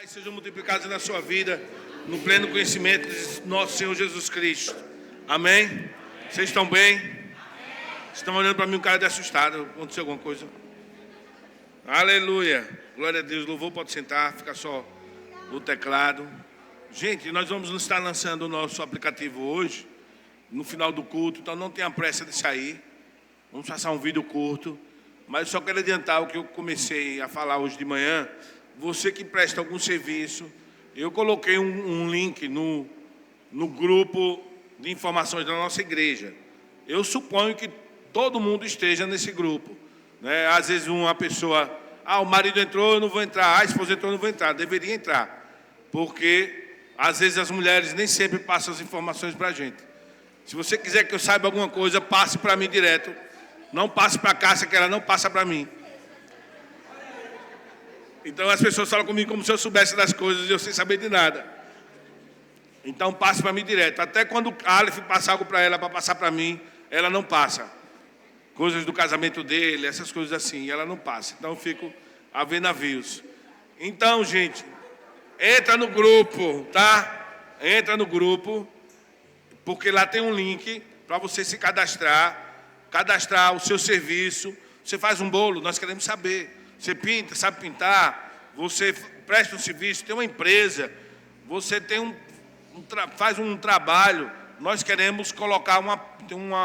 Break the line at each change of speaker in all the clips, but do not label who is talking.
Sejam multiplicados na sua vida, no pleno conhecimento de nosso Senhor Jesus Cristo. Amém? Vocês estão bem? Estão olhando para mim, um cara de assustado. Aconteceu alguma coisa? Aleluia. Glória a Deus. Louvor, pode sentar, fica só no teclado. Gente, nós vamos estar lançando o nosso aplicativo hoje, no final do culto, então não tenha pressa de sair. Vamos passar um vídeo curto, mas só quero adiantar o que eu comecei a falar hoje de manhã. Você que presta algum serviço, eu coloquei um link no grupo de informações da nossa igreja. Eu suponho que todo mundo esteja nesse grupo, né? Às vezes uma pessoa, o marido entrou, eu não vou entrar, a esposa entrou, eu não vou entrar. Deveria entrar, porque às vezes as mulheres nem sempre passam as informações para a gente. Se você quiser que eu saiba alguma coisa, passe para mim direto. Não passe para a Cássia, que ela não passa para mim. Então as pessoas falam comigo como se eu soubesse das coisas e eu sem saber de nada. Então passe para mim direto. Até quando a Aleph passa algo para ela, para passar para mim, ela não passa. Coisas do casamento dele, essas coisas assim, ela não passa. Então eu fico a ver navios. Então, gente, entra no grupo, tá? Entra no grupo, porque lá tem um link para você se cadastrar o seu serviço. Você faz um bolo, nós queremos saber. Você pinta, sabe pintar, você presta um serviço, tem uma empresa, você tem faz um trabalho. Nós queremos colocar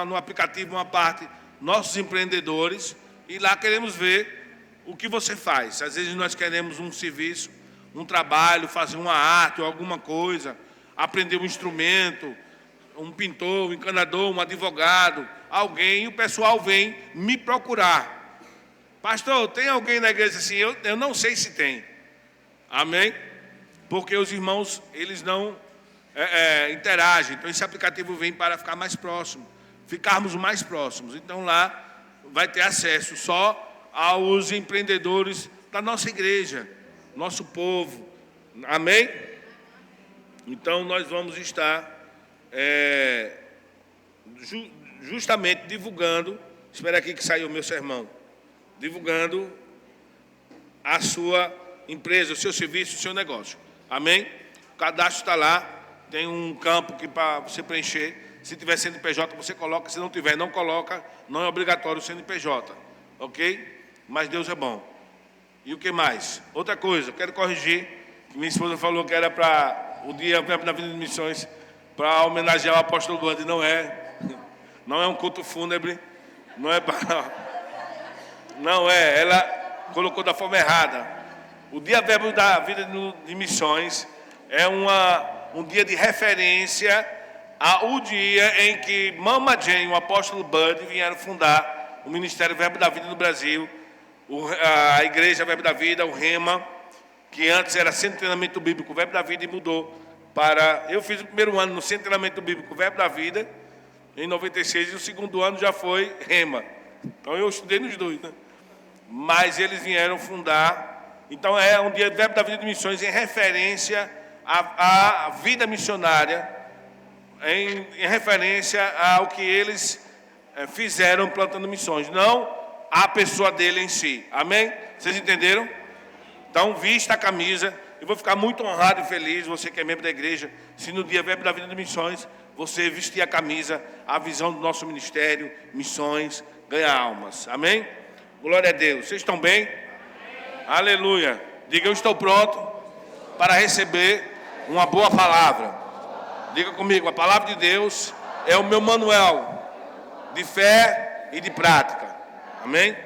no aplicativo uma parte, nossos empreendedores, e lá queremos ver o que você faz. Às vezes nós queremos um serviço, um trabalho, fazer uma arte ou alguma coisa, aprender um instrumento, um pintor, um encanador, um advogado, alguém, e o pessoal vem me procurar. Pastor, tem alguém na igreja assim? Eu não sei se tem. Amém? Porque os irmãos, eles não interagem. Então esse aplicativo vem para ficar mais próximo. Ficarmos mais próximos. Então lá vai ter acesso só aos empreendedores da nossa igreja, nosso povo. Amém? Então nós vamos estar justamente divulgando. Espera aqui que saiu o meu sermão. Divulgando a sua empresa, o seu serviço, o seu negócio. Amém? O cadastro está lá, tem um campo que para você preencher. Se tiver CNPJ, você coloca. Se não tiver, não coloca. Não é obrigatório o CNPJ. Ok? Mas Deus é bom. E o que mais? Outra coisa, eu quero corrigir. Que minha esposa falou que era para o dia da Vida de Missões, para homenagear o apóstolo Band. Não é. Não é um culto fúnebre. Não é para... Não é, ela colocou da forma errada. O Dia Verbo da Vida de Missões é um dia de referência ao dia em que Mama Jane e o apóstolo Bud vieram fundar o Ministério Verbo da Vida no Brasil, a Igreja Verbo da Vida, o Rema, que antes era Centro de Treinamento Bíblico Verbo da Vida e mudou para... Eu fiz o primeiro ano no Centro de Treinamento Bíblico Verbo da Vida, em 96, e o segundo ano já foi Rema. Então eu estudei nos dois, né? Mas eles vieram fundar. Então é um dia Verbo da Vida de Missões em referência à vida missionária, em referência ao que eles fizeram plantando missões, não a pessoa dele em si. Amém? Vocês entenderam? Então vista a camisa. Eu vou ficar muito honrado e feliz, você que é membro da igreja, se no dia Verbo da Vida de Missões você vestir a camisa, a visão do nosso ministério, missões, ganhar almas. Amém? Glória a Deus. Vocês estão bem? Amém. Aleluia. Diga, eu estou pronto para receber uma boa palavra. Diga comigo, a palavra de Deus é o meu manual de fé e de prática. Amém?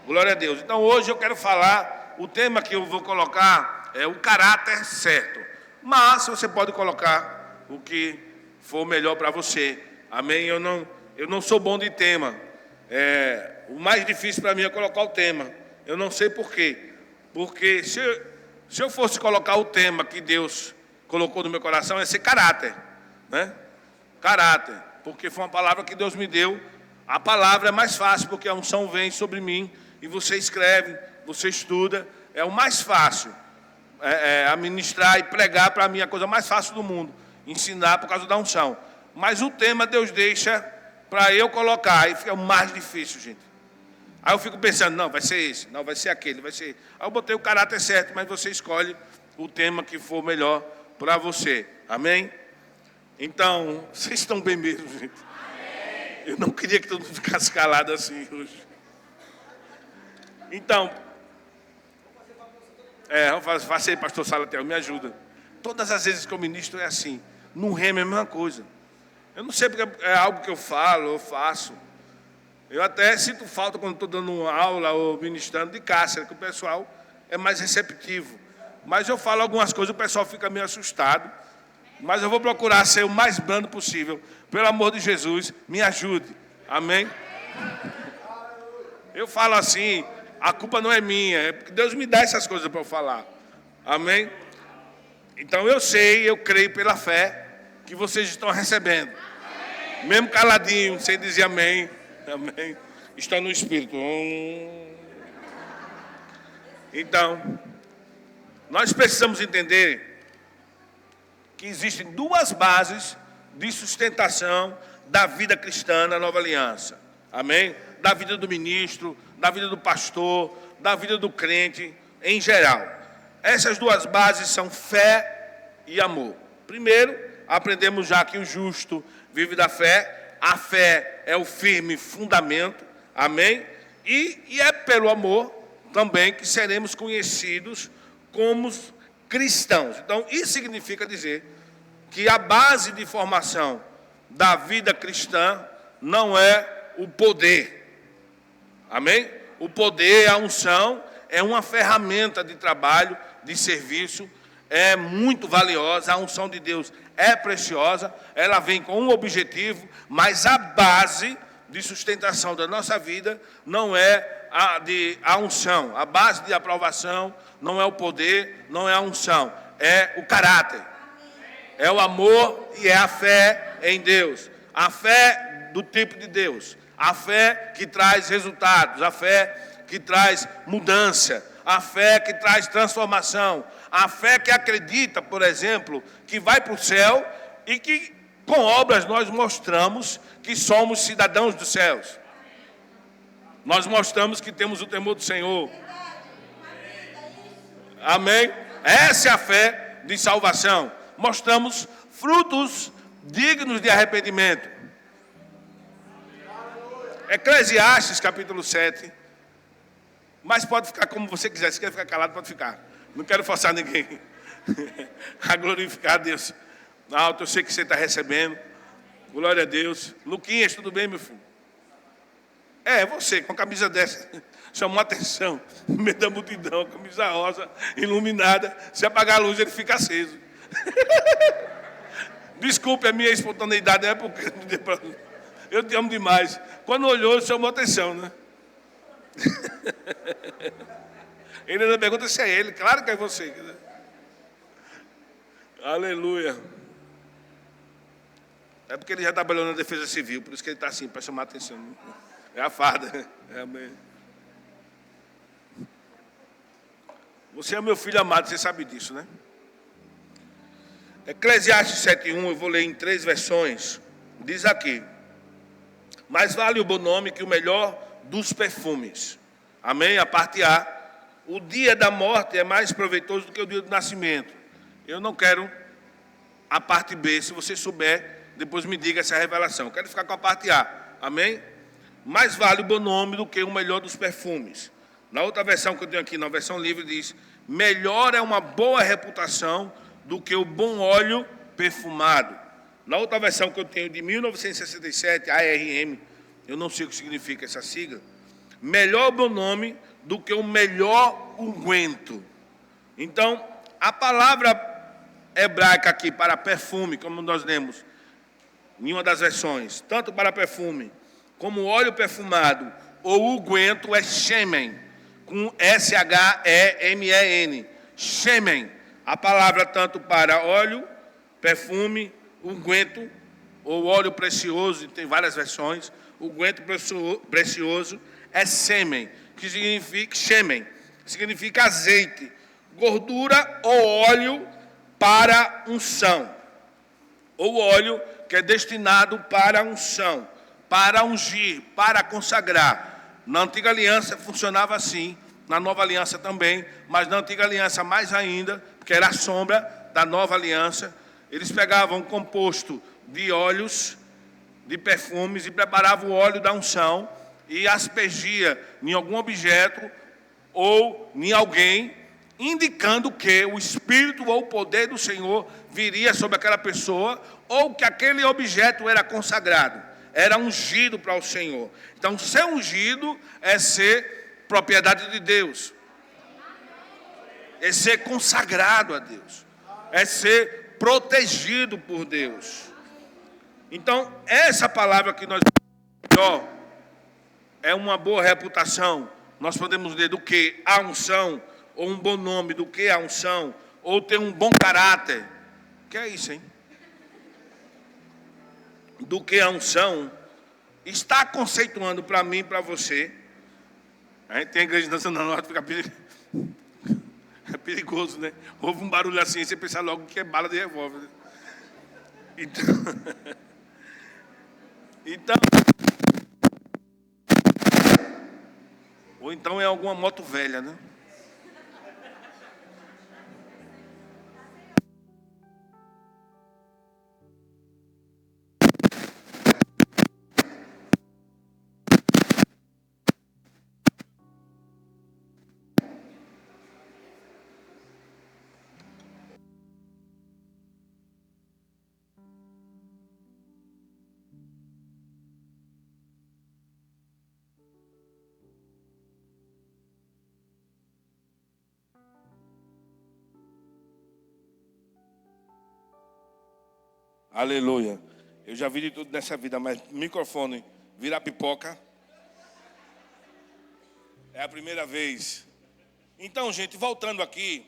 Glória a Deus. Então hoje eu quero falar, o tema que eu vou colocar é o caráter certo. Mas você pode colocar o que for melhor para você. Amém? Eu não sou bom de tema. O mais difícil para mim é colocar o tema. Eu não sei por quê. Porque se eu fosse colocar o tema que Deus colocou no meu coração, é ser caráter, né? Caráter. Porque foi uma palavra que Deus me deu. A palavra é mais fácil, porque a unção vem sobre mim. E você escreve, você estuda. É o mais fácil. Administrar e pregar, para mim, é a coisa mais fácil do mundo. Ensinar por causa da unção. Mas o tema Deus deixa para eu colocar. E fica o mais difícil, gente. Aí eu fico pensando, não, vai ser esse, não, vai ser aquele, vai ser... Aí eu botei o caráter certo, mas você escolhe o tema que for melhor para você. Amém? Então, vocês estão bem mesmo, gente? Amém. Eu não queria que todo mundo ficasse calado assim hoje. Então, faça aí, pastor Salatiel, me ajuda. Todas as vezes que eu ministro é assim. No rema é a mesma coisa. Eu não sei porque é algo que eu falo, eu faço. Eu até sinto falta quando estou dando uma aula ou ministrando de Cássia, que o pessoal é mais receptivo. Mas eu falo algumas coisas, o pessoal fica meio assustado. Mas eu vou procurar ser o mais brando possível. Pelo amor de Jesus, me ajude. Amém? Eu falo assim, a culpa não é minha, é porque Deus me dá essas coisas para eu falar. Amém? Então eu sei, eu creio pela fé que vocês estão recebendo. Amém. Mesmo caladinho, sem dizer amém. Amém. Estão no Espírito. Então, nós precisamos entender que existem duas bases de sustentação da vida cristã na Nova Aliança. Amém? Da vida do ministro, da vida do pastor, da vida do crente em geral. Essas duas bases são fé e amor. Primeiro, aprendemos já que o justo vive da fé. A fé é o firme fundamento. Amém? E é pelo amor também que seremos conhecidos como cristãos. Então, isso significa dizer que a base de formação da vida cristã não é o poder. Amém? O poder, a unção, é uma ferramenta de trabalho, de serviço, é muito valiosa. A unção de Deus é preciosa, ela vem com um objetivo, mas a base de sustentação da nossa vida não é a unção. A base de aprovação não é o poder, não é a unção, é o caráter. É o amor e é a fé em Deus. A fé do tipo de Deus. A fé que traz resultados. A fé que traz mudança. A fé que traz transformação. A fé que acredita, por exemplo, que vai para o céu e que com obras nós mostramos que somos cidadãos dos céus. Nós mostramos que temos o temor do Senhor. Amém? Essa é a fé de salvação. Mostramos frutos dignos de arrependimento. Eclesiastes, capítulo 7. Mas pode ficar como você quiser. Se quer ficar calado, pode ficar. Não quero forçar ninguém a glorificar a Deus. Alto, eu sei que você está recebendo. Glória a Deus. Luquinhas, tudo bem, meu filho? Você, com a camisa dessa, chamou a atenção. No meio da multidão, camisa rosa, iluminada. Se apagar a luz, ele fica aceso. Desculpe a minha espontaneidade, é porque eu te amo demais. Quando olhou, chamou a atenção, né? Ele ainda pergunta se é ele. Claro que é você. Aleluia. É porque ele já trabalhou na defesa civil, por isso que ele está assim, para chamar a atenção. É a farda. Amém. Você é meu filho amado, você sabe disso, né? Eclesiastes 7:1, eu vou ler em 3 versões. Diz aqui: mais vale o bom nome que o melhor dos perfumes. Amém? A parte A. O dia da morte é mais proveitoso do que o dia do nascimento. Eu não quero a parte B. Se você souber, depois me diga essa revelação. Eu quero ficar com a parte A. Amém? Mais vale o bom nome do que o melhor dos perfumes. Na outra versão que eu tenho aqui, na versão livre, diz: melhor é uma boa reputação do que o bom óleo perfumado. Na outra versão que eu tenho, de 1967, ARM, eu não sei o que significa essa sigla. Melhor o bom nome do que o melhor unguento. Então, a palavra hebraica aqui para perfume, como nós lemos em uma das versões, tanto para perfume como óleo perfumado ou unguento, é shemen, com S-H-E-M-E-N. Shemen. A palavra tanto para óleo, perfume, unguento ou óleo precioso, tem várias versões. Unguento precioso é sêmen, que significa shemen, significa azeite, gordura ou óleo para unção, ou óleo que é destinado para unção, para ungir, para consagrar. Na antiga aliança funcionava assim, na nova aliança também, mas na antiga aliança mais ainda, porque era a sombra da nova aliança. Eles pegavam um composto de óleos, de perfumes, e preparavam o óleo da unção e aspergia em algum objeto ou em alguém, indicando que o Espírito ou o poder do Senhor viria sobre aquela pessoa, ou que aquele objeto era consagrado, era ungido para o Senhor. Então, ser ungido é ser propriedade de Deus, é ser consagrado a Deus, é ser protegido por Deus. Então, essa palavra que nós é uma boa reputação. Nós podemos ler do que a unção, ou um bom nome, do que a unção, ou ter um bom caráter. Que é isso, hein? Do que a unção está conceituando para mim e para você. A gente tem a igreja dançando na nota, fica é perigoso, né? Houve um barulho assim, você pensa logo que é bala de revólver. Então, ou então é alguma moto velha, né? Aleluia. Eu já vi de tudo nessa vida, mas microfone virar pipoca é a primeira vez. Então, gente, voltando aqui,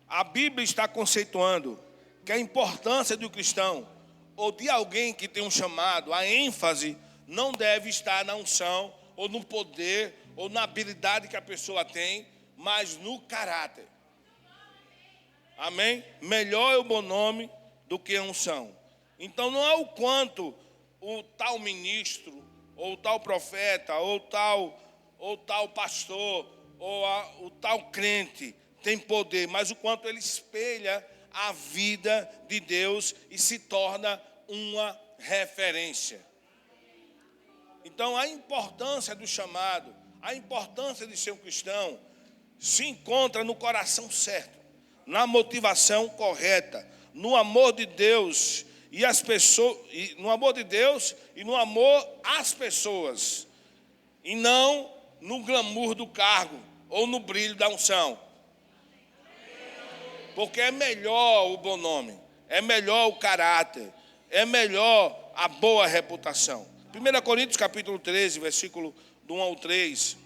a Bíblia está conceituando que a importância do cristão, ou de alguém que tem um chamado, a ênfase não deve estar na unção, ou no poder, ou na habilidade que a pessoa tem, mas no caráter. Amém? Melhor é o bom nome do que a unção. Então não é o quanto o tal ministro, ou o tal profeta, ou tal pastor, ou o tal crente tem poder, mas o quanto ele espelha a vida de Deus e se torna uma referência. Então a importância do chamado, a importância de ser um cristão, se encontra no coração certo, na motivação correta, no amor de Deus e as pessoas, no amor de Deus e no amor às pessoas, e não no glamour do cargo ou no brilho da unção. Porque é melhor o bom nome, é melhor o caráter, é melhor a boa reputação. 1 Coríntios capítulo 13, versículo do 1 ao 3.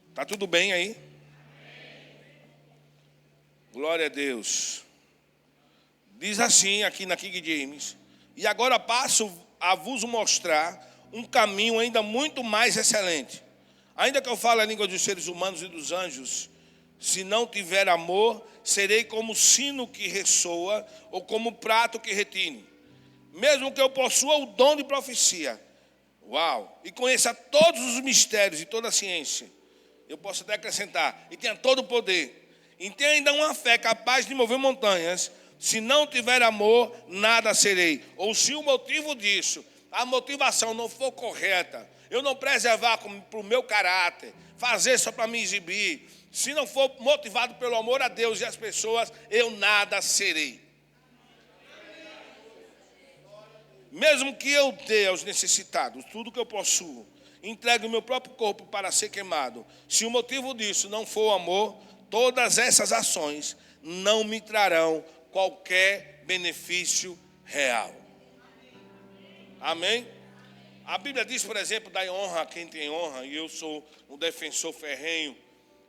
Está tudo bem aí? Glória a Deus. Diz assim aqui na King James: e agora passo a vos mostrar um caminho ainda muito mais excelente. Ainda que eu fale a língua dos seres humanos e dos anjos, se não tiver amor, serei como sino que ressoa, ou como prato que retine. Mesmo que eu possua o dom de profecia, e conheça todos os mistérios e toda a ciência, eu posso até acrescentar, e tenha todo o poder, e tenha ainda uma fé capaz de mover montanhas, se não tiver amor, nada serei. Ou se o motivo disso, a motivação não for correta, eu não preservar para o meu caráter, fazer só para me exibir, se não for motivado pelo amor a Deus e às pessoas, eu nada serei. Mesmo que eu dê aos necessitados tudo que eu possuo, entregue o meu próprio corpo para ser queimado, se o motivo disso não for o amor, todas essas ações não me trarão qualquer benefício real. Amém? A Bíblia diz, por exemplo, da honra a quem tem honra, e eu sou um defensor ferrenho,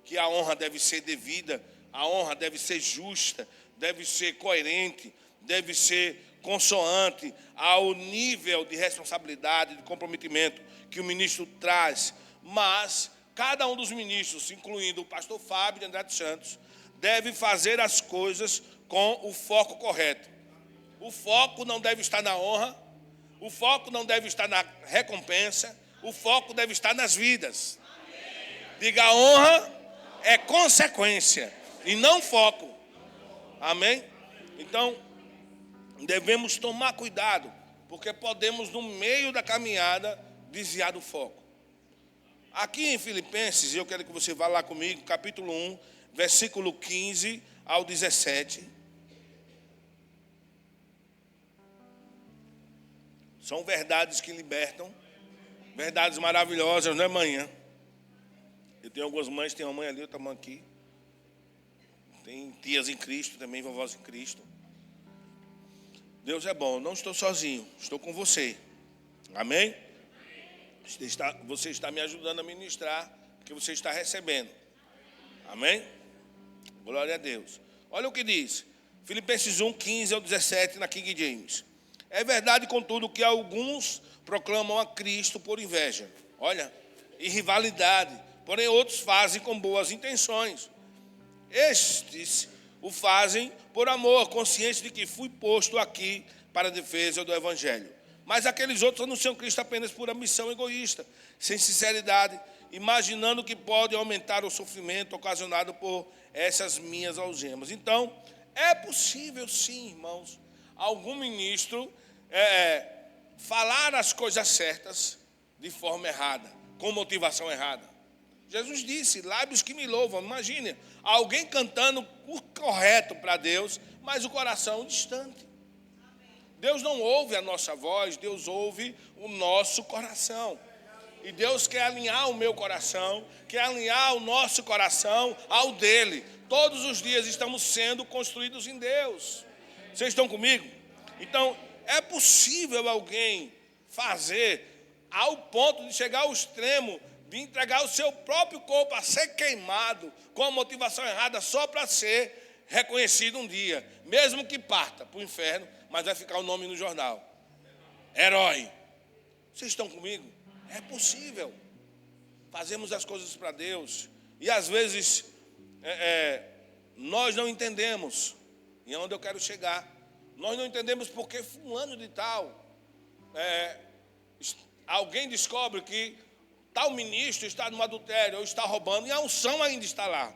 que a honra deve ser devida, a honra deve ser justa, deve ser coerente, deve ser consoante ao nível de responsabilidade, de comprometimento que o ministro traz. Mas cada um dos ministros, incluindo o pastor Fábio de Andrade Santos, deve fazer as coisas com o foco correto. O foco não deve estar na honra, o foco não deve estar na recompensa, o foco deve estar nas vidas. Diga, a honra é consequência e não foco. Amém? Então, devemos tomar cuidado, porque podemos, no meio da caminhada, desviar do foco. Aqui em Filipenses, eu quero que você vá lá comigo, capítulo 1, versículo 15 ao 17. São verdades que libertam, verdades maravilhosas, não é, manhã? Eu tenho algumas mães, tem uma mãe ali, outra mãe aqui. Tem tias em Cristo também, vovós em Cristo. Deus é bom, não estou sozinho, estou com você. Amém? Você está me ajudando a ministrar, porque você está recebendo. Amém? Glória a Deus. Olha o que diz. Filipenses 1, 15 ao 17, na King James. É verdade, contudo, que alguns proclamam a Cristo por inveja. Olha, e rivalidade. Porém, outros fazem com boas intenções. Estes o fazem por amor, conscientes de que fui posto aqui para a defesa do Evangelho. Mas aqueles outros anunciam Cristo apenas por ambição egoísta, sem sinceridade, imaginando que pode aumentar o sofrimento ocasionado por essas minhas algemas. Então, é possível sim, irmãos, algum ministro falar as coisas certas de forma errada, com motivação errada. Jesus disse, lábios que me louvam. Imagine, alguém cantando o correto para Deus, mas o coração distante. Deus não ouve a nossa voz, Deus ouve o nosso coração. E Deus quer alinhar o meu coração, quer alinhar o nosso coração ao dele. Todos os dias estamos sendo construídos em Deus. Vocês estão comigo? Então, é possível alguém fazer ao ponto de chegar ao extremo de entregar o seu próprio corpo a ser queimado com a motivação errada só para ser reconhecido um dia, mesmo que parta para o inferno, mas vai ficar o nome no jornal. Herói. Vocês estão comigo? É possível. Fazemos as coisas para Deus e às vezes nós não entendemos. E é onde eu quero chegar. Nós não entendemos porque fulano de tal, alguém descobre que tal ministro está no adultério ou está roubando e a unção ainda está lá.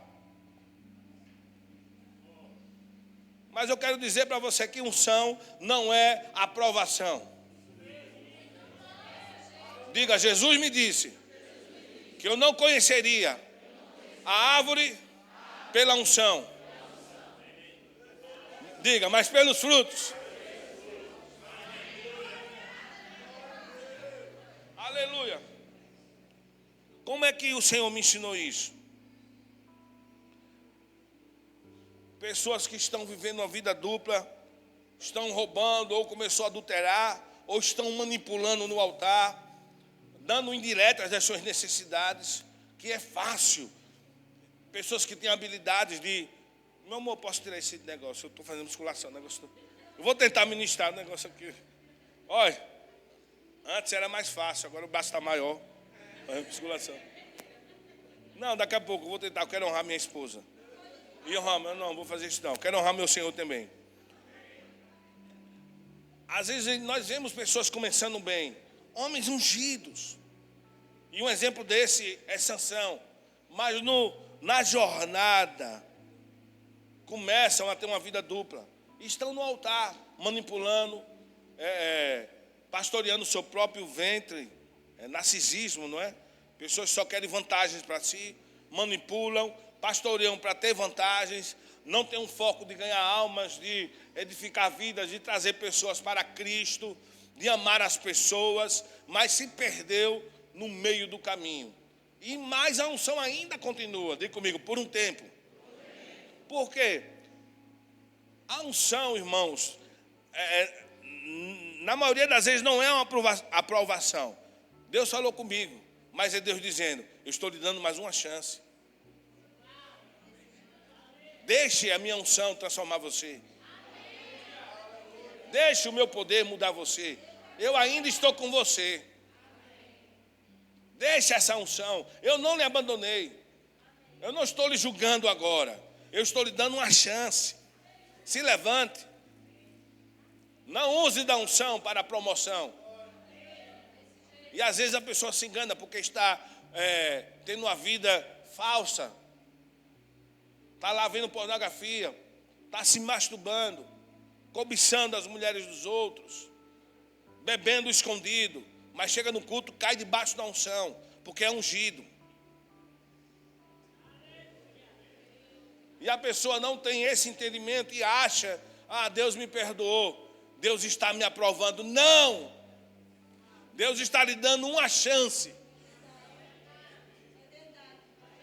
Mas eu quero dizer para você que unção não é aprovação. Diga, Jesus me disse que eu não conheceria a árvore pela unção. Diga, mas pelos frutos. Aleluia. Como é que o Senhor me ensinou isso? Pessoas que estão vivendo uma vida dupla, estão roubando, ou começou a adulterar, ou estão manipulando no altar, dando indiretas das suas necessidades, que é fácil. Pessoas que têm habilidades de... Meu amor, posso tirar esse negócio? Eu estou fazendo musculação. Eu vou tentar ministrar o negócio aqui. Olha, antes era mais fácil, agora o braço está maior. Musculação. Não, daqui a pouco eu vou tentar, eu quero honrar minha esposa. E honrar, não vou fazer isso não, eu quero honrar meu Senhor também. Às vezes nós vemos pessoas começando bem, homens ungidos. E um exemplo desse é Sansão. Mas na jornada, começam a ter uma vida dupla. E estão no altar, manipulando, pastoreando o seu próprio ventre. Narcisismo, não é? Pessoas só querem vantagens para si, manipulam, pastoreiam para ter vantagens, não tem um foco de ganhar almas, de edificar vidas, de trazer pessoas para Cristo, de amar as pessoas, mas se perdeu no meio do caminho. E mais a unção ainda continua, diga comigo, por um tempo. Por quê? A unção, irmãos, na maioria das vezes não é uma aprovação. Deus falou comigo, mas é Deus dizendo, eu estou lhe dando mais uma chance. Deixe a minha unção transformar você. Deixe o meu poder mudar você. Eu ainda estou com você. Deixe essa unção. Eu não lhe abandonei. Eu não estou lhe julgando agora. Eu estou lhe dando uma chance. Se levante. Não use da unção para a promoção. E às vezes a pessoa se engana porque está tendo uma vida falsa. Está lá vendo pornografia, está se masturbando, cobiçando as mulheres dos outros, bebendo escondido, mas chega no culto, cai debaixo da unção, porque é ungido. E a pessoa não tem esse entendimento e acha, Deus me perdoou, Deus está me aprovando. Não! Deus está lhe dando uma chance.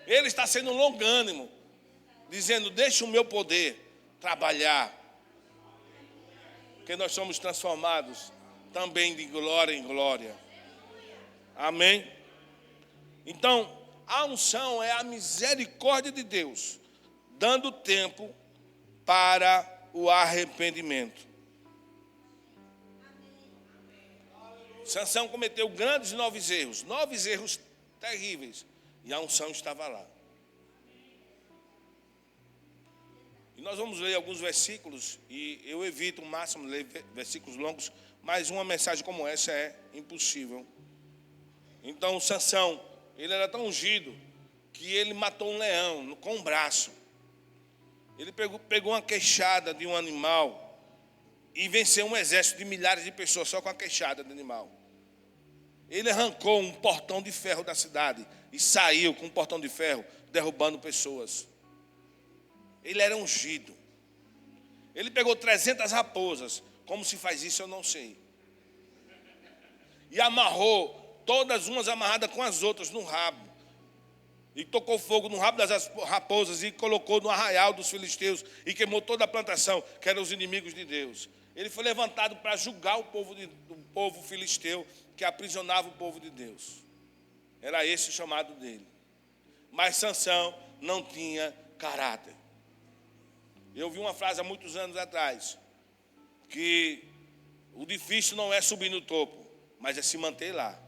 Ele está sendo longânimo, dizendo, deixa o meu poder trabalhar, porque nós somos transformados também de glória em glória. Amém? Então, a unção é a misericórdia de Deus, dando tempo para o arrependimento. Sansão cometeu grandes 9 erros terríveis, e a unção estava lá. E nós vamos ler alguns versículos, e eu evito o máximo ler versículos longos, mas uma mensagem como essa é impossível. Então, Sansão, ele era tão ungido, que ele matou um leão com um braço. Ele pegou uma queixada de um animal e venceu um exército de milhares de pessoas só com a queixada do animal. Ele arrancou um portão de ferro da cidade e saiu com um portão de ferro, derrubando pessoas. Ele era ungido. Ele pegou 300 raposas. Como se faz isso, eu não sei. E amarrou, todas umas amarradas com as outras no rabo. E tocou fogo no rabo das raposas e colocou no arraial dos filisteus e queimou toda a plantação, que eram os inimigos de Deus. Ele foi levantado para julgar o povo filisteu, que aprisionava o povo de Deus. Era esse o chamado dele. Mas Sansão não tinha caráter. Eu vi uma frase há muitos anos atrás, que o difícil não é subir no topo, mas é se manter lá.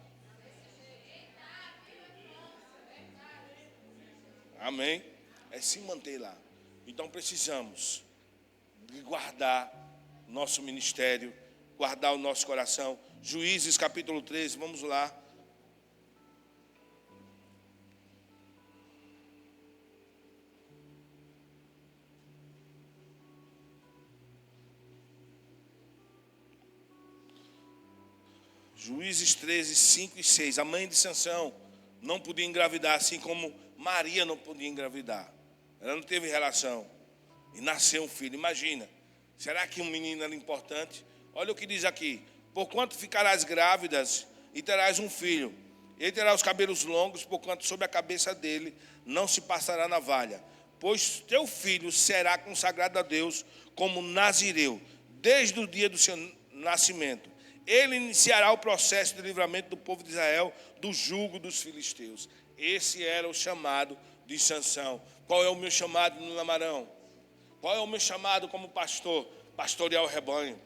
Amém? É se manter lá. Então precisamos de guardar nosso ministério, guardar o nosso coração. Juízes capítulo 13, vamos lá. Juízes 13, 5 e 6. A mãe de Sansão não podia engravidar, assim como Maria não podia engravidar. Ela não teve relação. E nasceu um filho. Imagina. Será que um menino era importante? Olha o que diz aqui. Porquanto ficarás grávidas e terás um filho. Ele terá os cabelos longos, porquanto sobre a cabeça dele não se passará navalha. Pois teu filho será consagrado a Deus como nazireu, desde o dia do seu nascimento. Ele iniciará o processo de livramento do povo de Israel do jugo dos filisteus. Esse era o chamado de Sansão. Qual é o meu chamado no Lamarão? Qual é o meu chamado como pastor? Pastorear o rebanho.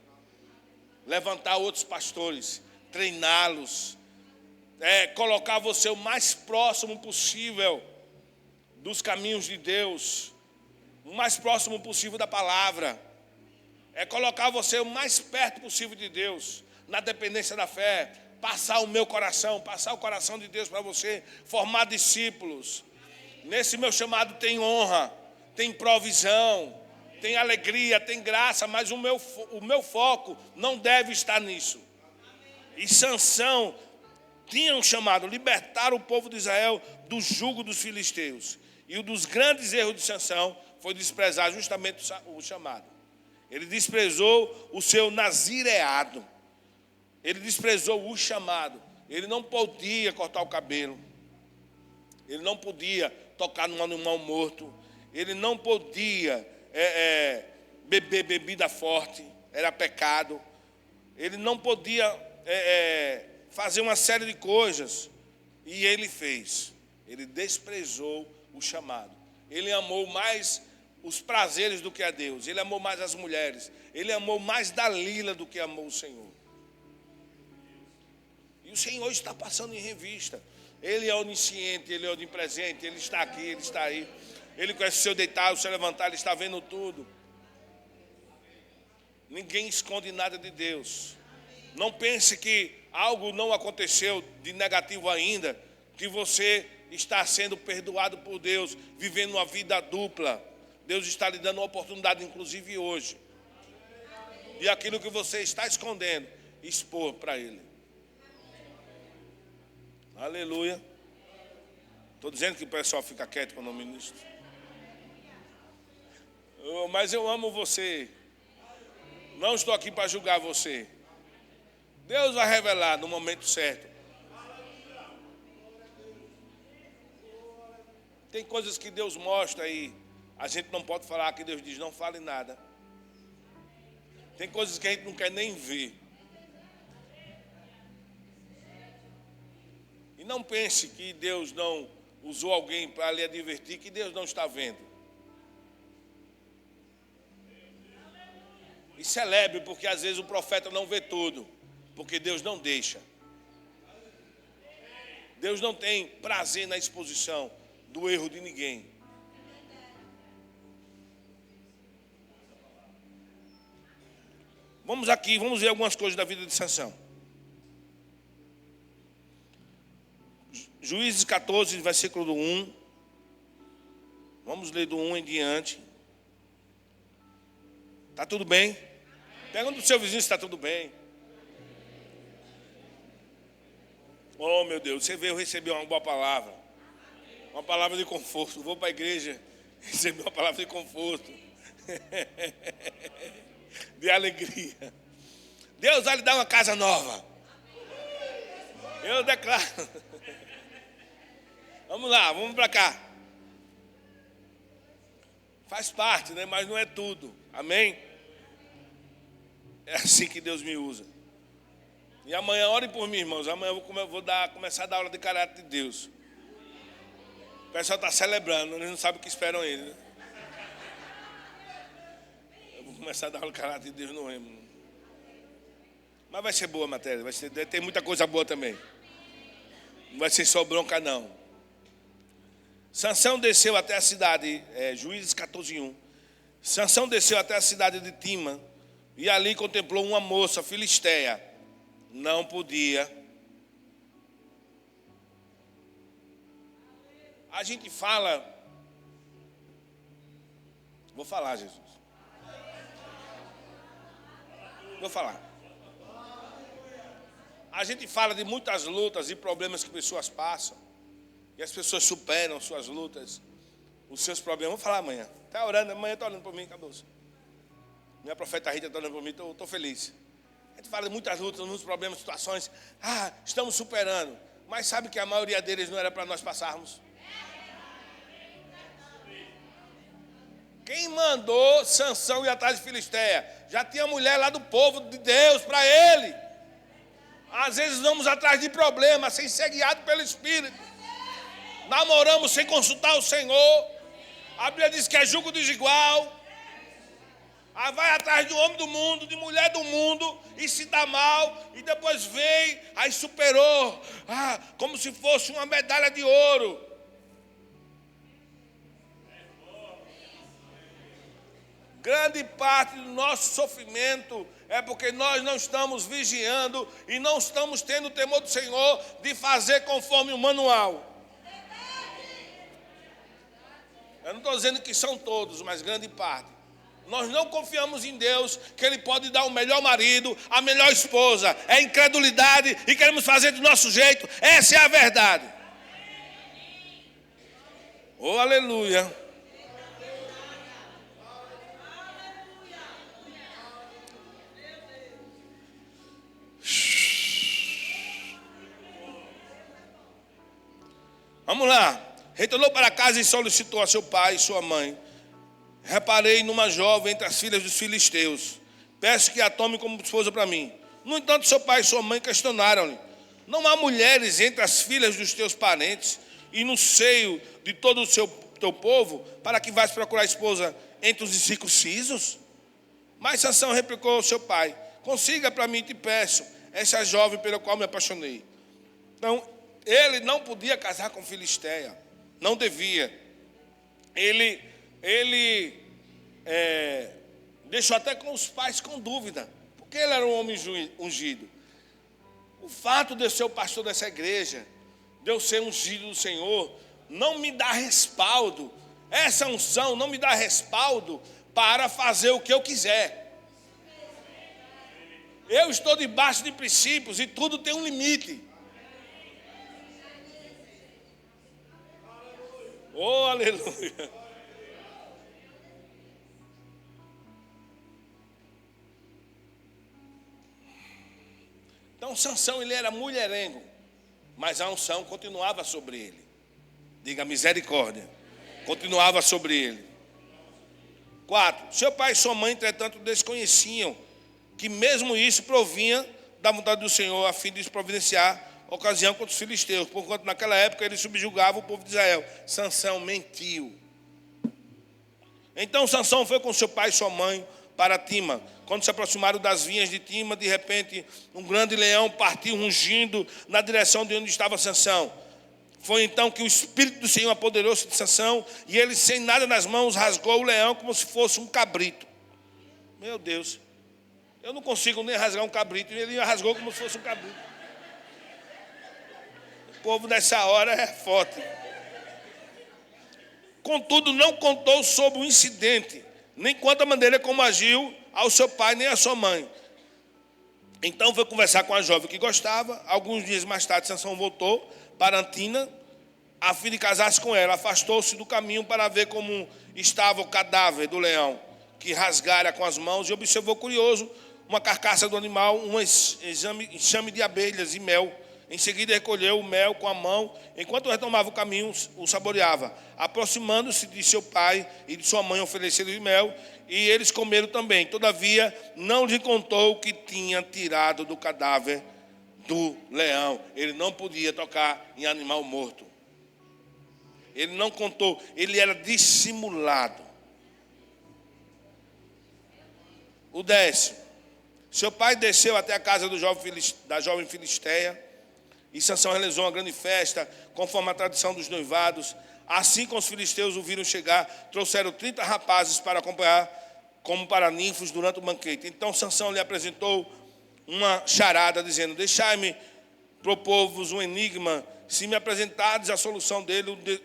Levantar outros pastores. Treiná-los. Colocar você o mais próximo possível dos caminhos de Deus. O mais próximo possível da palavra. É colocar você o mais perto possível de Deus. Na dependência da fé, passar o meu coração, passar o coração de Deus para você, formar discípulos. Nesse meu chamado tem honra, tem provisão, tem alegria, tem graça, mas o meu foco não deve estar nisso. E Sansão tinha um chamado, libertar o povo de Israel do jugo dos filisteus. E um dos grandes erros de Sansão foi desprezar justamente o chamado. Ele desprezou o seu nazireado. Ele desprezou o chamado. Ele não podia cortar o cabelo. Ele não podia tocar num animal morto. Ele não podia beber bebida forte. Era pecado. Ele não podia fazer uma série de coisas. E ele fez. Ele desprezou o chamado. Ele amou mais os prazeres do que a Deus. Ele amou mais as mulheres. Ele amou mais Dalila do que amou o Senhor. E o Senhor está passando em revista. Ele é onisciente, Ele é onipresente, Ele está aqui, Ele está aí. Ele conhece o seu deitar, o seu levantar, Ele está vendo tudo. Ninguém esconde nada de Deus. Não pense que algo não aconteceu de negativo ainda, que você está sendo perdoado por Deus, vivendo uma vida dupla. Deus está lhe dando uma oportunidade, inclusive hoje, e aquilo que você está escondendo, expor para Ele. Aleluia. Estou dizendo que o pessoal fica quieto quando eu ministro. Mas eu amo você. Não estou aqui para julgar você. Deus vai revelar no momento certo. Tem coisas que Deus mostra e a gente não pode falar, que Deus diz, não fale nada. Tem coisas que a gente não quer nem ver. E não pense que Deus não usou alguém para lhe advertir, que Deus não está vendo. E celebre, porque às vezes o profeta não vê tudo, porque Deus não deixa. Deus não tem prazer na exposição do erro de ninguém. Vamos aqui, vamos ver algumas coisas da vida de Sansão. Juízes 14, versículo do 1. Vamos ler do 1 em diante. Está tudo bem? Pergunta para o seu vizinho se está tudo bem. Oh, meu Deus, você veio receber uma boa palavra. Uma palavra de conforto. Vou para a igreja receber uma palavra de conforto. De alegria. Deus vai lhe dar uma casa nova. Eu declaro. Vamos lá, vamos para cá. Faz parte, né? Mas não é tudo. Amém? É assim que Deus me usa. E amanhã, orem por mim, irmãos. Amanhã eu vou começar a dar aula de caráter de Deus. O pessoal está celebrando, eles não sabem o que esperam ele, né? Eu vou começar a dar aula de caráter de Deus no remo. Mas vai ser boa a matéria, tem muita coisa boa também. Não vai ser só bronca, não. Sansão desceu até a cidade, Juízes 14:1. Sansão desceu até a cidade de Tima e ali contemplou uma moça filisteia. Não podia. A gente fala. Vou falar, Jesus. Vou falar. A gente fala de muitas lutas e problemas que pessoas passam. E as pessoas superam suas lutas, os seus problemas. Vou falar amanhã. Está orando, amanhã está orando por mim, acabou. Minha profeta Rita está orando por mim, estou feliz. A gente fala de muitas lutas, muitos problemas, situações. Estamos superando. Mas sabe que a maioria deles não era para nós passarmos? Quem mandou Sansão ir atrás de Filisteia? Já tinha mulher lá do povo de Deus para ele. Às vezes vamos atrás de problemas sem ser guiado pelo Espírito. Namoramos sem consultar o Senhor. A Bíblia diz que é jugo desigual. Vai atrás do homem do mundo, de mulher do mundo, e se dá mal, e depois vem, aí superou, como se fosse uma medalha de ouro. Grande parte do nosso sofrimento é porque nós não estamos vigiando e não estamos tendo o temor do Senhor de fazer conforme o manual. Eu não estou dizendo que são todos, mas grande parte. Nós não confiamos em Deus, que Ele pode dar o melhor marido, a melhor esposa. É incredulidade e queremos fazer do nosso jeito. Essa é a verdade. Oh, aleluia. Vamos lá. Retornou para casa e solicitou a seu pai e sua mãe. Reparei numa jovem entre as filhas dos filisteus. Peço que a tome como esposa para mim. No entanto, seu pai e sua mãe questionaram-lhe: não há mulheres entre as filhas dos teus parentes e no seio de todo o teu povo, para que vais procurar esposa entre os incircuncisos? Mas Sansão replicou ao seu pai: consiga para mim, te peço, essa jovem pela qual me apaixonei. Então, ele não podia casar com Filisteia. Não devia. Ele deixou até com os pais com dúvida, porque ele era um homem ungido. O fato de eu ser o pastor dessa igreja, de eu ser ungido do Senhor, não me dá respaldo. Essa unção não me dá respaldo para fazer o que eu quiser. Eu estou debaixo de princípios e tudo tem um limite. Oh, aleluia. Então Sansão, ele era mulherengo, mas a unção continuava sobre ele. Diga misericórdia. Continuava sobre ele. 4. Seu pai e sua mãe, entretanto, desconheciam que mesmo isso provinha da vontade do Senhor, a fim de providenciar ocasião contra os filisteus, porquanto naquela época ele subjugava o povo de Israel. Sansão mentiu. Então Sansão foi com seu pai e sua mãe para Tima. Quando se aproximaram das vinhas de Tima, de repente um grande leão partiu rugindo na direção de onde estava Sansão. Foi então que o Espírito do Senhor apoderou-se de Sansão, e ele, sem nada nas mãos, rasgou o leão como se fosse um cabrito. Meu Deus, eu não consigo nem rasgar um cabrito, e ele rasgou como se fosse um cabrito. O povo nessa hora é forte. Contudo, não contou sobre o incidente, nem quanto a maneira como agiu ao seu pai, nem à sua mãe. Então foi conversar com a jovem que gostava. Alguns dias mais tarde, Sansão voltou para Antina, a fim de casar-se com ela. Afastou-se do caminho para ver como estava o cadáver do leão, que rasgara com as mãos, e observou curioso uma carcaça do animal, um enxame de abelhas e mel. Em seguida recolheu o mel com a mão, enquanto retomava o caminho, o saboreava. Aproximando-se de seu pai e de sua mãe, ofereceram-lhe mel, e eles comeram também. Todavia, não lhe contou o que tinha tirado do cadáver do leão. Ele não podia tocar em animal morto. Ele não contou, ele era dissimulado. O 10. Seu pai desceu até a casa da jovem filisteia, e Sansão realizou uma grande festa, conforme a tradição dos noivados. Assim que os filisteus o viram chegar, trouxeram 30 rapazes para acompanhar, como para ninfos, durante o banquete. Então Sansão lhe apresentou uma charada, dizendo: deixai-me propor-vos um enigma. Se me apresentardes a solução dele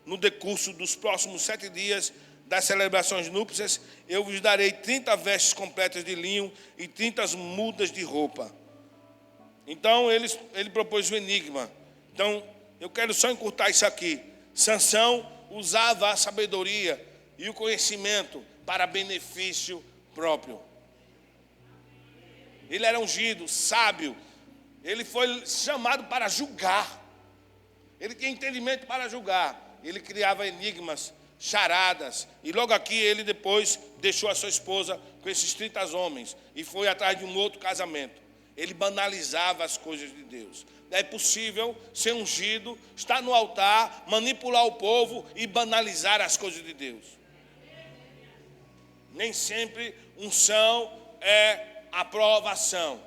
no decurso dos próximos 7 dias das celebrações núpcias, eu vos darei 30 vestes completas de linho e 30 mudas de roupa. Então ele propôs um enigma. Então eu quero só encurtar isso aqui. Sansão usava a sabedoria e o conhecimento para benefício próprio. Ele era ungido, sábio. Ele foi chamado para julgar. Ele tinha entendimento para julgar. Ele criava enigmas, charadas. E logo aqui ele depois deixou a sua esposa com esses 30 homens e foi atrás de um outro casamento. Ele banalizava as coisas de Deus. É possível ser ungido, estar no altar, manipular o povo e banalizar as coisas de Deus. Nem sempre unção é aprovação.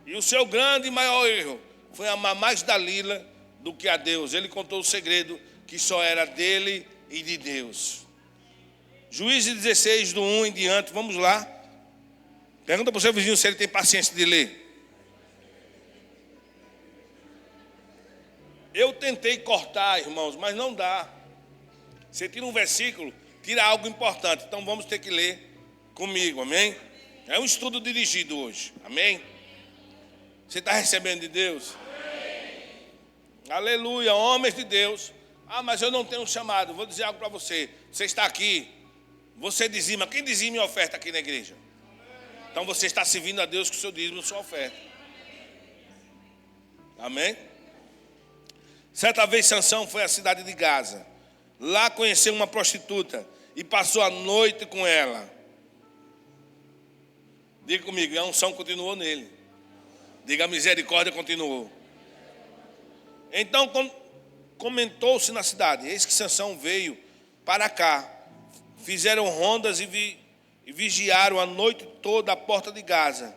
E o seu grande e maior erro foi amar mais Dalila do que a Deus. Ele contou o segredo que só era dele e de Deus. Juízes 16, do 1 em diante, vamos lá. Pergunta para o seu vizinho se ele tem paciência de ler. Eu tentei cortar, irmãos, mas não dá. Você tira um versículo, tira algo importante. Então vamos ter que ler comigo, amém? É um estudo dirigido hoje, amém? Você está recebendo de Deus? Amém. Aleluia, homens de Deus. Ah, mas eu não tenho um chamado. Vou dizer algo para você. Você está aqui, você dizima. Quem dizima e oferta aqui na igreja? Então você está servindo a Deus com o seu dízimo e sua oferta. Amém? Certa vez Sansão foi à cidade de Gaza. Lá conheceu uma prostituta e passou a noite com ela. Diga comigo, a unção continuou nele. Diga, a misericórdia continuou. Então comentou-se na cidade: eis que Sansão veio para cá. Fizeram rondas e vigiaram a noite toda a porta de Gaza.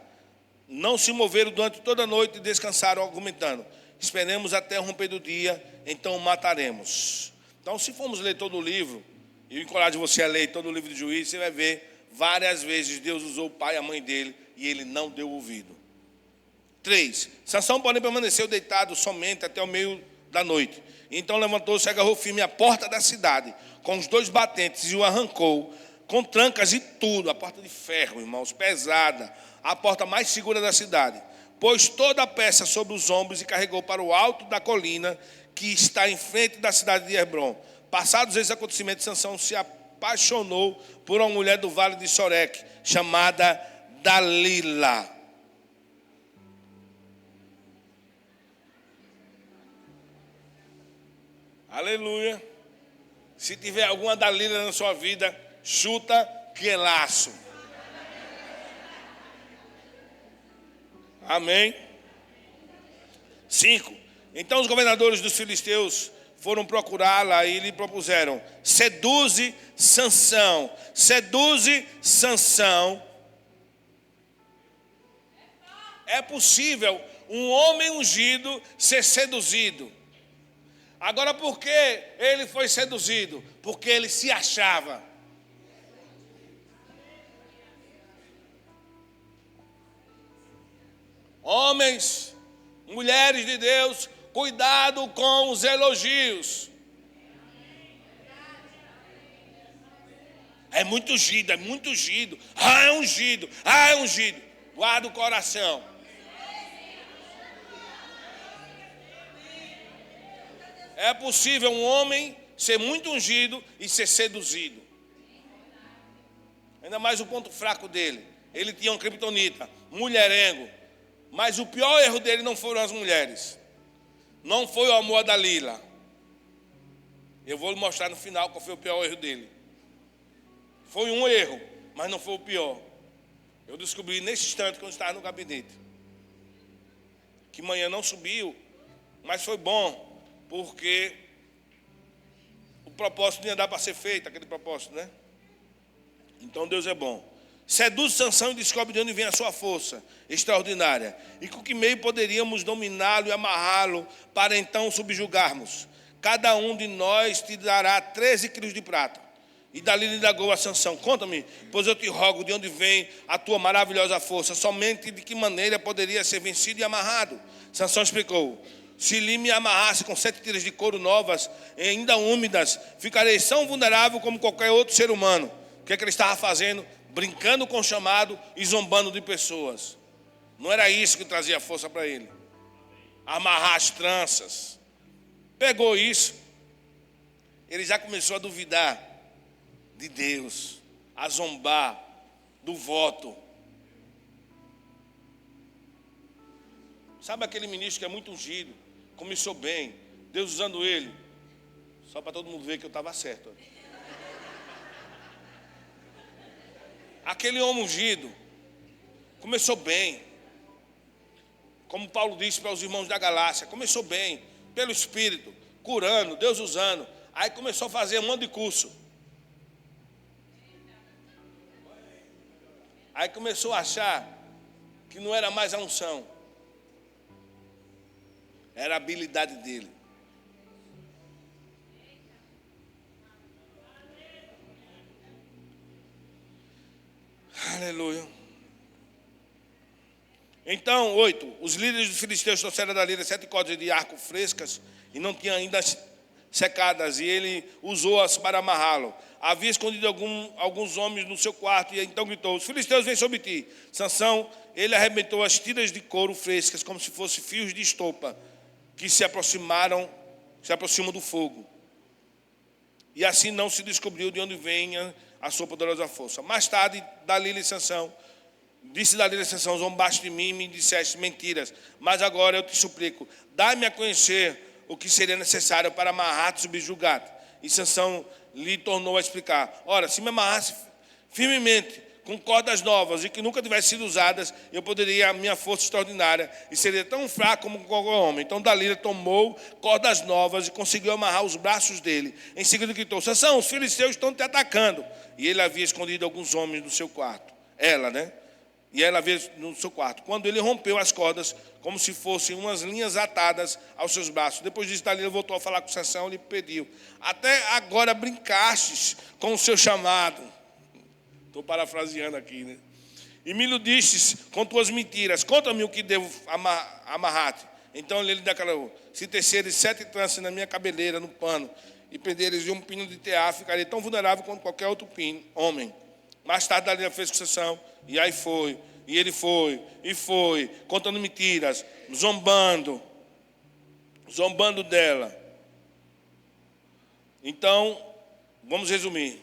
Não se moveram durante toda a noite e descansaram, argumentando: esperemos até o romper do dia, então o mataremos. Então, se formos ler todo o livro, e eu encorajo você a ler todo o livro de Juízes, você vai ver várias vezes Deus usou o pai e a mãe dele e ele não deu ouvido. 3. Sansão, porém, permaneceu deitado somente até o meio da noite. Então levantou-se e agarrou firme a porta da cidade, com os 2 batentes, e o arrancou, com trancas e tudo, a porta de ferro, irmãos, pesada, a porta mais segura da cidade. Pôs toda a peça sobre os ombros e carregou para o alto da colina, que está em frente da cidade de Hebrom. Passados esses acontecimentos, Sansão se apaixonou por uma mulher do vale de Soreque, chamada Dalila. Aleluia. Se tiver alguma Dalila na sua vida, chuta que é laço. Amém. 5. Então os governadores dos filisteus foram procurá-la e lhe propuseram: seduze Sansão, seduze Sansão. É possível um homem ungido ser seduzido. Agora, por que ele foi seduzido? Porque ele se achava. Homens, mulheres de Deus, cuidado com os elogios. É muito ungido, é muito ungido. Ah, é ungido, ah, é ungido. Guarda o coração. É possível um homem ser muito ungido e ser seduzido. Ainda mais o ponto fraco dele. Ele tinha um criptonita, mulherengo. Mas o pior erro dele não foram as mulheres. Não foi o amor a Dalila. Eu vou lhe mostrar no final qual foi o pior erro dele. Foi um erro, mas não foi o pior. Eu descobri nesse instante, quando estava no gabinete, que manhã não subiu, mas foi bom. Porque o propósito não ia dar para ser feito, aquele propósito, né? Então Deus é bom. Seduz Sansão e descobre de onde vem a sua força extraordinária. E com que meio poderíamos dominá-lo e amarrá-lo para então subjugarmos. Cada um de nós te dará 13 quilos de prata. E Dalila indagou a Sansão: conta-me, pois eu te rogo, de onde vem a tua maravilhosa força? Somente de que maneira poderia ser vencido e amarrado? Sansão explicou: se lhe me amarrasse com 7 tiras de couro novas, ainda úmidas, ficarei tão vulnerável como qualquer outro ser humano. O que é que ele estava fazendo? Brincando com o chamado e zombando de pessoas. Não era isso que trazia força para ele. Amarrar as tranças. Pegou isso, ele já começou a duvidar de Deus, a zombar do voto. Sabe aquele ministro que é muito ungido? Começou bem, Deus usando ele, só para todo mundo ver que eu estava certo. Aquele homem ungido começou bem, como Paulo disse para os irmãos da Galácia, começou bem, pelo Espírito, curando, Deus usando. Aí começou a fazer um monte de curso. Aí começou a achar que não era mais a unção, era a habilidade dele. Aleluia. Então, 8. Os líderes dos filisteus trouxeram a Dalila 7 cordas de arco frescas e não tinham ainda secadas, e ele usou-as para amarrá-lo. Havia escondido alguns homens no seu quarto, e então gritou: os filisteus vêm sobre ti. Sansão, ele arrebentou as tiras de couro frescas, como se fossem fios de estopa, que se aproximam do fogo. E assim não se descobriu de onde venha a sua poderosa força. Mais tarde, disse Dalila a Sansão: zombaste de mim e me disseste mentiras, mas agora eu te suplico, dá-me a conhecer o que seria necessário para amarrar-te e subjugar-te. E Sansão lhe tornou a explicar: ora, se me amarrasse firmemente com cordas novas e que nunca tivessem sido usadas, eu poderia a minha força extraordinária e seria tão fraco como qualquer homem. Então Dalila tomou cordas novas e conseguiu amarrar os braços dele. Em seguida gritou: Sansão, os filisteus estão te atacando. E ele havia escondido alguns homens no seu quarto. E ela havia no seu quarto. Quando ele rompeu as cordas, como se fossem umas linhas atadas aos seus braços. Depois disso, Dalila voltou a falar com Sansão e lhe pediu: até agora brincastes com o seu chamado. Estou parafraseando aqui, né? E me iludistes com tuas mentiras. Conta-me o que devo amarrar-te. Então ele declarou: se teceres 7 tranças na minha cabeleira, no pano, e prenderes um pino de tear, ficarei tão vulnerável quanto qualquer outro homem. Mais tarde Dalila fez concessão, e aí foi. E ele foi, contando mentiras, zombando dela. Então, vamos resumir.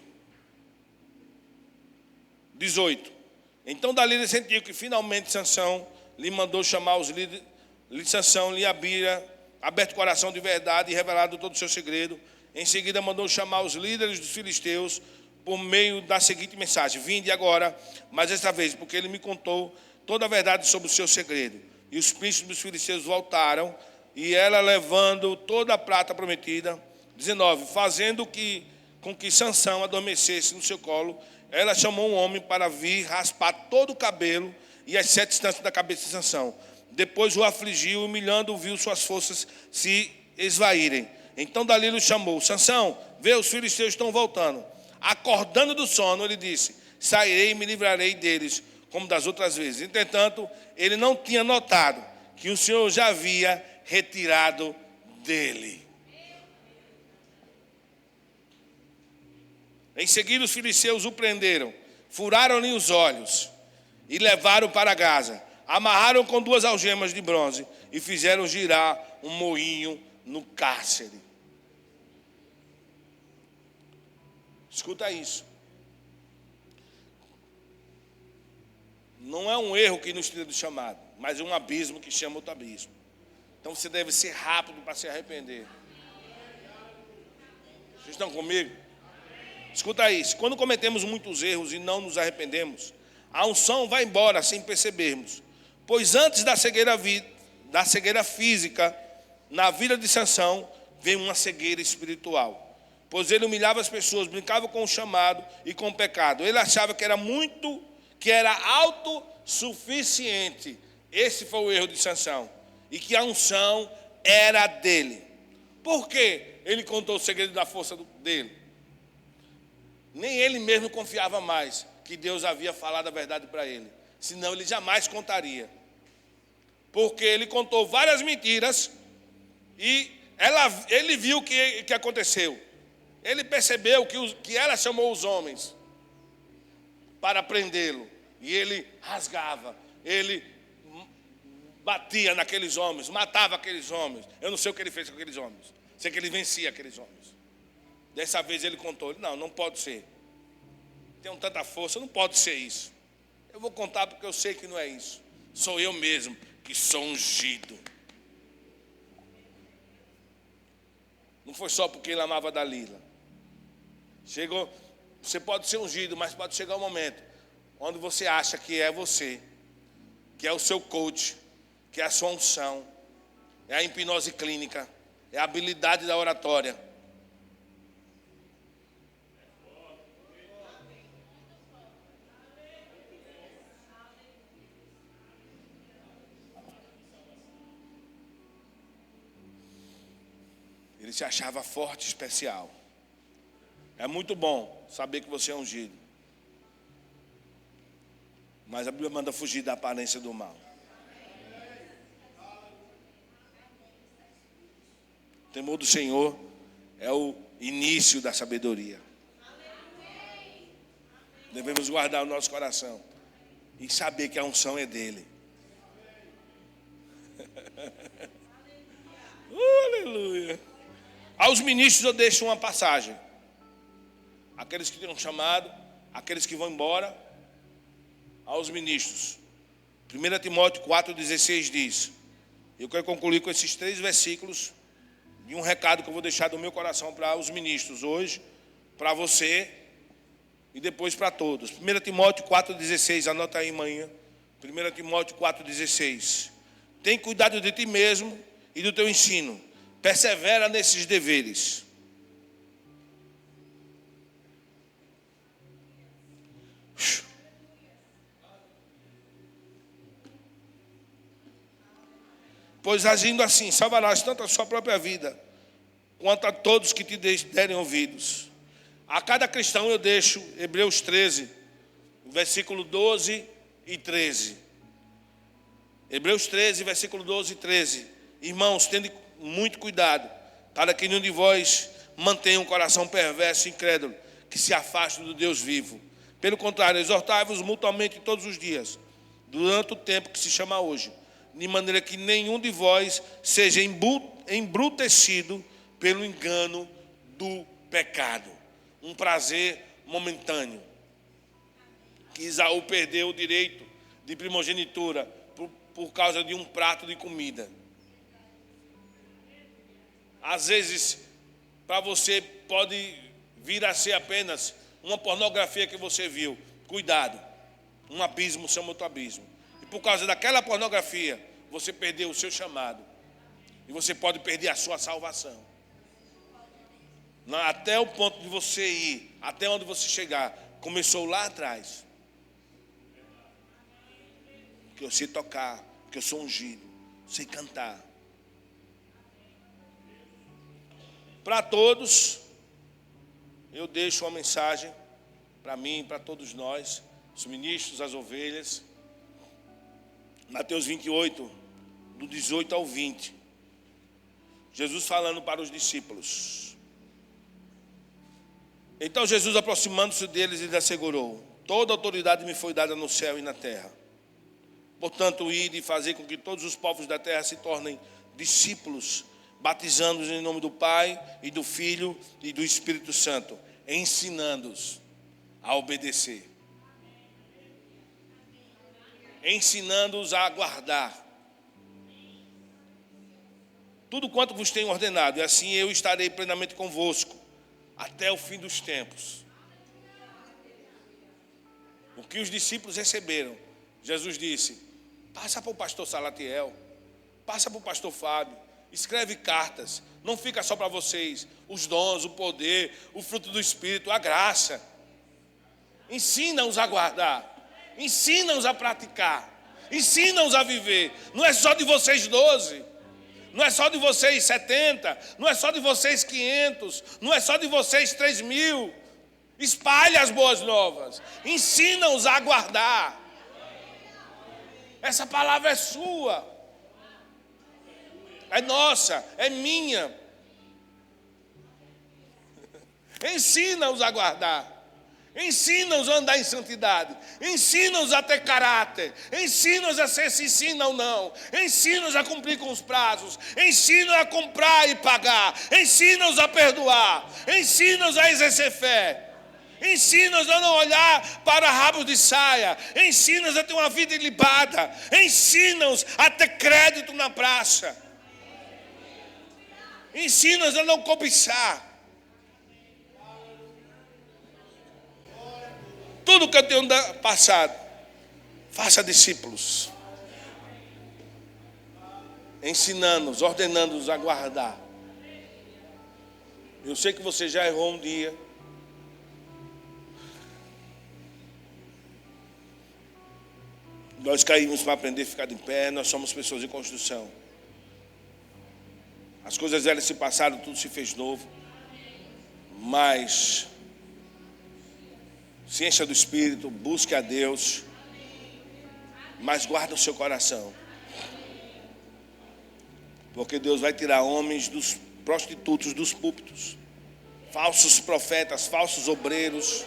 18. Então Dalila sentiu que finalmente Sansão lhe mandou chamar os líderes. Sansão lhe aberto o coração de verdade e revelado todo o seu segredo. Em seguida mandou chamar os líderes dos filisteus por meio da seguinte mensagem: vinde agora, mas desta vez, porque ele me contou toda a verdade sobre o seu segredo. E os príncipes dos filisteus voltaram, e ela levando toda a prata prometida. 19. Fazendo com que Sansão adormecesse no seu colo, ela chamou um homem para vir raspar todo o cabelo e as 7 tranças da cabeça de Sansão. Depois o afligiu, humilhando, viu suas forças se esvaírem. Então Dalila o chamou: Sansão, vê, os filisteus estão voltando. Acordando do sono, ele disse: sairei e me livrarei deles, como das outras vezes. Entretanto, ele não tinha notado que o Senhor já havia retirado dele. Em seguida, os filisteus o prenderam, furaram-lhe os olhos e levaram para Gaza. Amarraram com 2 algemas de bronze e fizeram girar um moinho no cárcere. Escuta isso. Não é um erro que nos tira do chamado, mas é um abismo que chama outro abismo. Então você deve ser rápido para se arrepender. Vocês estão comigo? Escuta isso. Quando cometemos muitos erros e não nos arrependemos, a unção vai embora sem percebermos. Pois antes da cegueira física, na vida de Sansão, veio uma cegueira espiritual. Pois ele humilhava as pessoas, brincava com o chamado e com o pecado. Ele achava que era autossuficiente. Esse foi o erro de Sansão. E que a unção era dele. Por quê? Ele contou o segredo da força dele. Nem ele mesmo confiava mais que Deus havia falado a verdade para ele. Senão ele jamais contaria. Porque ele contou várias mentiras e ele viu o que aconteceu. Ele percebeu que ela chamou os homens para prendê-lo. E ele rasgava, ele batia naqueles homens, matava aqueles homens. Eu não sei o que ele fez com aqueles homens. Sei que ele vencia aqueles homens. Dessa vez ele contou: não pode ser. Tenho tanta força, não pode ser isso. Eu vou contar porque eu sei que não é isso. Sou eu mesmo que sou ungido. Não foi só porque ele amava Dalila. Você pode ser ungido, mas pode chegar um momento onde você acha que é você, que é o seu coach, que é a sua unção, é a hipnose clínica, é a habilidade da oratória. Ele se achava forte e especial. É muito bom saber que você é ungido. Mas a Bíblia manda fugir da aparência do mal. O temor do Senhor é o início da sabedoria. Devemos guardar o nosso coração e saber que a unção é dele. Aleluia. Aos ministros eu deixo uma passagem. Aqueles que têm um chamado, aqueles que vão embora, aos ministros. 1 Timóteo 4,16 diz: eu quero concluir com esses 3 versículos de um recado que eu vou deixar do meu coração para os ministros hoje, para você e depois para todos. 1 Timóteo 4,16, anota aí manhã. 1 Timóteo 4,16. Tem cuidado de ti mesmo e do teu ensino. Persevera nesses deveres. Pois agindo assim, salvarás tanto a sua própria vida, quanto a todos que te derem ouvidos. A cada cristão eu deixo Hebreus 13, versículo 12 e 13. Hebreus 13, versículo 12 e 13. Irmãos, tende muito cuidado, para que nenhum de vós mantenha um coração perverso e incrédulo, que se afaste do Deus vivo. Pelo contrário, exortai-vos mutuamente todos os dias, durante o tempo que se chama hoje, de maneira que nenhum de vós seja embrutecido pelo engano do pecado. Um prazer momentâneo. Que Esaú perdeu o direito de primogenitura por causa de um prato de comida. Às vezes, para você pode vir a ser apenas uma pornografia que você viu. Cuidado, um abismo chama outro abismo. E por causa daquela pornografia, você perdeu o seu chamado. E você pode perder a sua salvação. Até o ponto de você ir, até onde você chegar, começou lá atrás. Porque eu sei tocar, porque eu sou ungido, sei cantar. Para todos, eu deixo uma mensagem, para mim, para todos nós, os ministros, as ovelhas. Mateus 28, do 18 ao 20. Jesus falando para os discípulos. Então Jesus, aproximando-se deles, lhes assegurou: toda autoridade me foi dada no céu e na terra. Portanto, ide e fazer com que todos os povos da terra se tornem discípulos, batizando-os em nome do Pai e do Filho e do Espírito Santo, ensinando-os a obedecer, ensinando-os a guardar tudo quanto vos tenho ordenado, e assim eu estarei plenamente convosco até o fim dos tempos. O que os discípulos receberam, Jesus disse: passa para o pastor Salatiel, passa para o pastor Fábio, escreve cartas, não fica só para vocês, os dons, o poder, o fruto do Espírito, a graça. Ensina-os a guardar, ensina-os a praticar, ensina-os a viver. Não é só de vocês 12, não é só de vocês 70, não é só de vocês 500, não é só de vocês 3.000. Espalhe as boas novas, ensina-os a guardar. Essa palavra é sua, é nossa, é minha. Ensina-os a guardar, ensina-os a andar em santidade, ensina-os a ter caráter, ensina-os a ser se sim ou não, ensina-os a cumprir com os prazos, ensina-os a comprar e pagar, ensina-os a perdoar, ensina-os a exercer fé. Ensina-os a não olhar para rabos de saia. Ensina-os a ter uma vida ilibada. Ensina-os a ter crédito na praça. Ensina-os a não cobiçar. Tudo que eu tenho passado, faça discípulos. Ensinando-os, ordenando-os a guardar. Eu sei que você já errou um dia. Nós caímos para aprender a ficar de pé, nós somos pessoas em construção. As coisas velhas se passaram, tudo se fez novo. Mas se encha do Espírito, busque a Deus, mas guarda o seu coração. Porque Deus vai tirar homens dos prostitutos dos púlpitos, falsos profetas, falsos obreiros.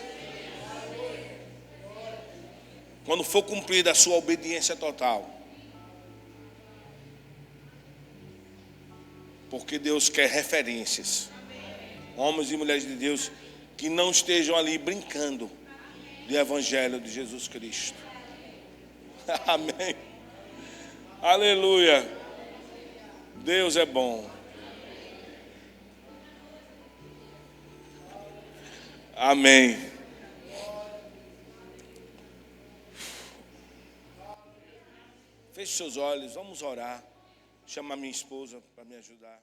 Quando for cumprida a sua obediência total. Porque Deus quer referências. Homens e mulheres de Deus que não estejam ali brincando do Evangelho de Jesus Cristo. Amém. Aleluia. Deus é bom. Amém. Feche seus olhos, vamos orar. Chama a minha esposa para me ajudar.